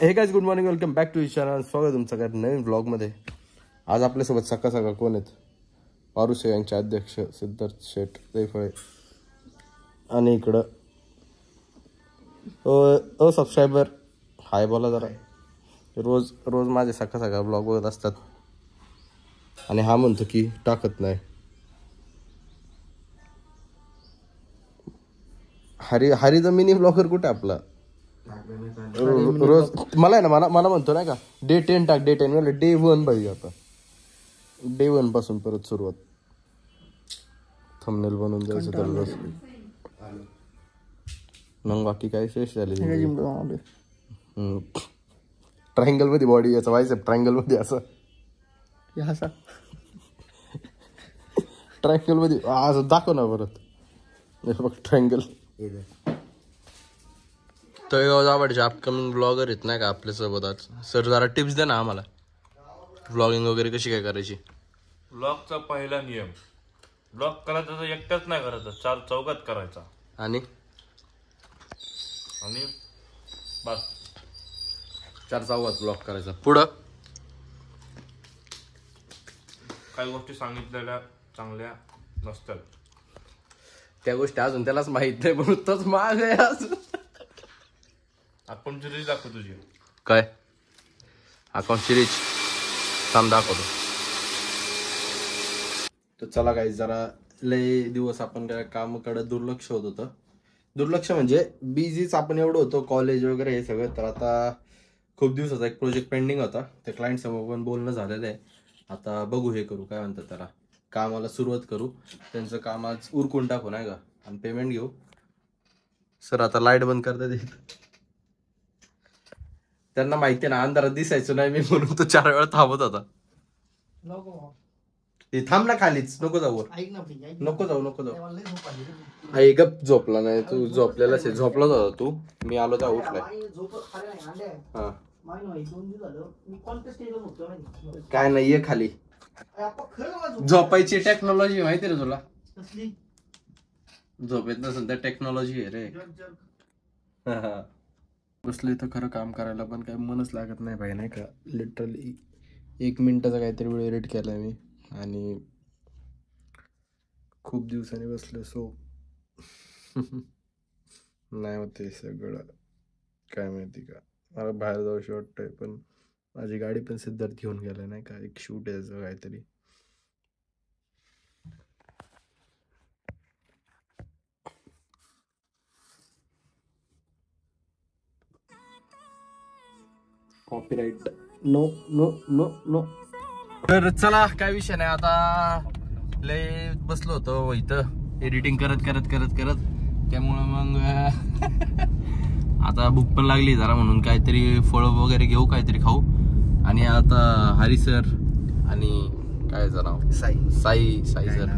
हे guys good morning, welcome back to channel. स्वागत तुमचं काय नवीन ब्लॉग मध्ये. आज आपल्यासोबत सकाळ सकाळ कोण आहेत? पारुसे यांचे अध्यक्ष सिद्धार्थ शेठ दैफळे आणि इकडं सबस्क्रायबर हाय बोला जरा. रोज रोज माझे सकाळ सकाळ ब्लॉग बघत असतात आणि हा म्हणतो की टाकत नाही. हरी द मिनी ब्लॉगर कुठे आपला? रोज मला आहे ना, मला म्हणतो नाही का डे 10 टाक, डे 10 म्हणजे डे 1 पाहिजे. आता डे 1 पासून परत सुरुवात. थंबनेल बनवून जायचं तर रोज. मग बाकी काय शेष झाले? ट्रायंगल मध्ये बॉडी याचा व्हायचं, ट्रायंगल मध्ये असं ट्रायंगल मध्ये असं दाखव ना परत. बघ ट्रायंगल. तळेगाव जावडचे अपकमिंग ब्लॉगर आहेत नाही का आपल्यासोबत आज. सर जरा टिप्स द्या ना आम्हाला, ब्लॉगिंग वगैरे कशी काय करायची. ब्लॉगचा पहिला नियम, ब्लॉग करायचा तर एकटाच नाही करायचा, 4 चौघात करायचा. आणि बस 4 चौघात ब्लॉग करायचा. पुढं काही गोष्टी सांगितलेल्या चांगल्या नसतात, त्या गोष्टी अजून त्यालाच माहित नाही म्हणून तोच माग आहे अजून. अकाउंटची रीच दाखव तुझी. काय अकाउंटची रीच? थांब दाखवतो. तर चला काही जरा लय दिवस आपण काय कामाकडे दुर्लक्ष होत होतं. दुर्लक्ष म्हणजे बिझीच आपण एवढं होतो, कॉलेज वगैरे हे सगळं. तर आता खूप दिवसाचा एक प्रोजेक्ट पेंडिंग होता, त्या क्लायंट समोर पण बोलणं झालेलं आहे. आता बघू हे करू, काय म्हणतात त्याला, कामाला सुरुवात करू. त्यांचं काम आज उरकून टाकू नाही का, आणि पेमेंट घेऊ. सर आता लाईट बंद करतात. त्यांना माहिती आहे ना अंधारात दिसायचो नाही मी, म्हणून तो 4 वेळा थांबत होता. थांब ना खालीच, नको जाऊ, नको जाऊ. आई गप झोपला नाही तू, झोपलेलाच आहे. झोपलाच होता तू, मी आलो तर उठलाय. काय नाही, ये खाली. झोपायची टेक्नॉलॉजी माहिती रे तुला? झोपेत नसेल तर टेक्नॉलॉजी आहे रे. बसले तर खरं काम करायला पण काही मनच लागत नाही भाई नाही का. लिटरली 1 मिनिटाचा काहीतरी वेळ एडिट केलाय मी आणि खूप दिवसांनी बसले. सो नाही होते सगळं, काय माहिती का. मला बाहेर जाऊशी वाटतंय, पण माझी गाडी पण सिद्धार्थ घेऊन गेलाय नाही का. एक शूट यायचं काहीतरी. Copyright no no no no. तर चला काय विषय नाही. आता लय बसलो होतो इथं एडिटिंग करत करत करत करत, त्यामुळं मग आता भूक पण लागली जरा, म्हणून काहीतरी फळ वगैरे घेऊ, काहीतरी खाऊ. आणि आता हरी सर आणि काय नाव साई सर.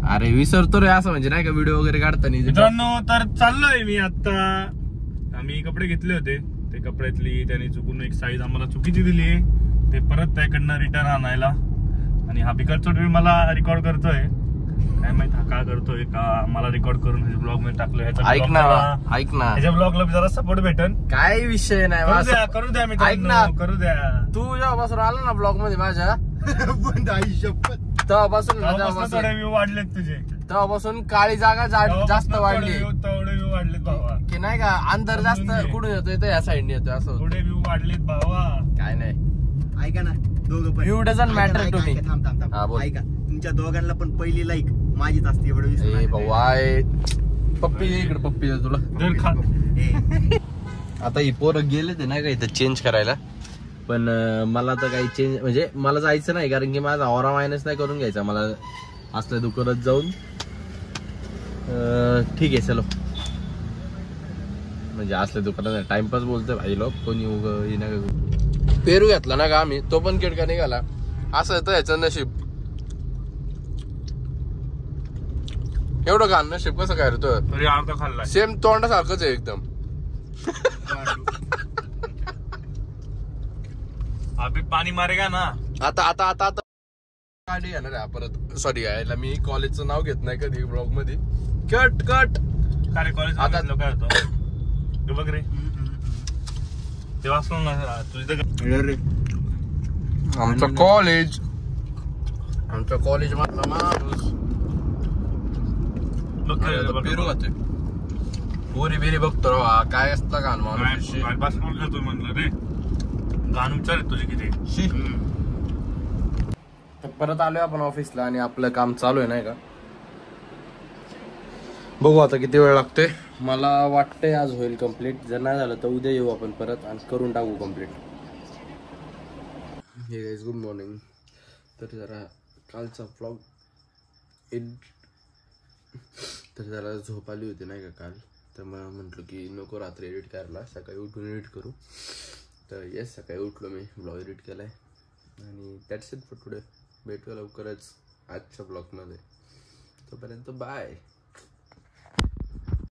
अरे विसरतो रे असं म्हणजे नाही का व्हिडिओ वगैरे काढताना. मित्रांनो तर चाललोय मी आता. आम्ही कपडे घेतले होते, ते कपड्यातली त्यांनी चुकून एक साईज आम्हाला चुकीची दिली, ते परत त्याकडनं रिटर्न आणायला. आणि हा बिकटचा व्हिडिओ मला रेकॉर्ड करतोय, काय माहित हा काय करतोय का मला रेकॉर्ड करून ब्लॉग मध्ये टाकलं. ऐक ना ह्याच्या ब्लॉगला जरा सपोर्ट भेटन. काय विषय नाही, करू द्या मी, ऐक ना, करू द्या. तू जेव्हापासून आला ना ब्लॉग मध्ये माझ्या, तेव्हापासून थोडे व्ह्यू वाढलेत तुझे, तेव्हापासून काळी जागा जास्त वाढली. तेवढे व्ह्यू वाढलेत भावा, की नाही का. अंतर जास्त कुठून येतोय तर या साईडने येतोय असं. थोडे व्ह्यू वाढलेत भावा. काय नाही, ऐका ना दोघं पण. View doesn't matter to me. थांब ऐका, तुमच्या दोघांना पण पहिली लाईक माझीच असते, एवढं बाय. पप्पी इकडे, पप्पी तुला. आता ही पोरं गेले ते नाही का इथं चेंज करायला, पण मला तर काही चेंज म्हणजे मला जायचं नाही, कारण की माझा ऑरा मायनस नाही करून घ्यायचा मला असल्या दुकानात जाऊन. ठीक आहे चलो, म्हणजे असल्या दुकानात टाइमपास बोलतोय भाई लोक. कोणी पेरू घेतला ना का आम्ही, तो पण किडका निघाला. असं येतं याचं नशीब. एवढं का नशीब कसं काय रे? तरी अर्धा खाल्ला, सेम तोंडासारखंच आहे एकदम. अभी पाणी मारेगा ना. आता आता आता आता गाडी येणार आहे परत. सॉरी यायला मी कॉलेजचं नाव घेत नाही कधी ब्लॉग मध्ये. Cut cut. काय कॉलेज आता काय होतं बघ रे. ते वाचलो ना तुझं आमचं कॉलेज मधला माणूस पेरू खातोय पुरी बिरी बघतो रे वा, काय असतं गाण माणूस बास्केटबॉल खेळतोय म्हणलं रे. गाणं विचार तुझे किती. तर परत आलोय आपण ऑफिसला आणि आपलं काम चालू आहे नाही का. बघू आता किती वेळ लागतोय. मला वाटतंय आज होईल कम्प्लीट. जर नाही झालं तर उद्या येऊ आपण परत आणि करून टाकू कम्प्लीट. हे गाईज गुड मॉर्निंग. तर जरा कालचा व्लॉग तर जरा झोप आली होती नाही का काल. तर मला म्हटलं की नको रात्री एडिट करायला, सकाळी उठून एडिट करू. तर येस सकाळी उठलो मी, ब्लॉग एडिट केलाय आणि दॅट्स इट फॉर टुडे. भेटूया लवकरच आजच्या ब्लॉगमध्ये. तोपर्यंत बाय.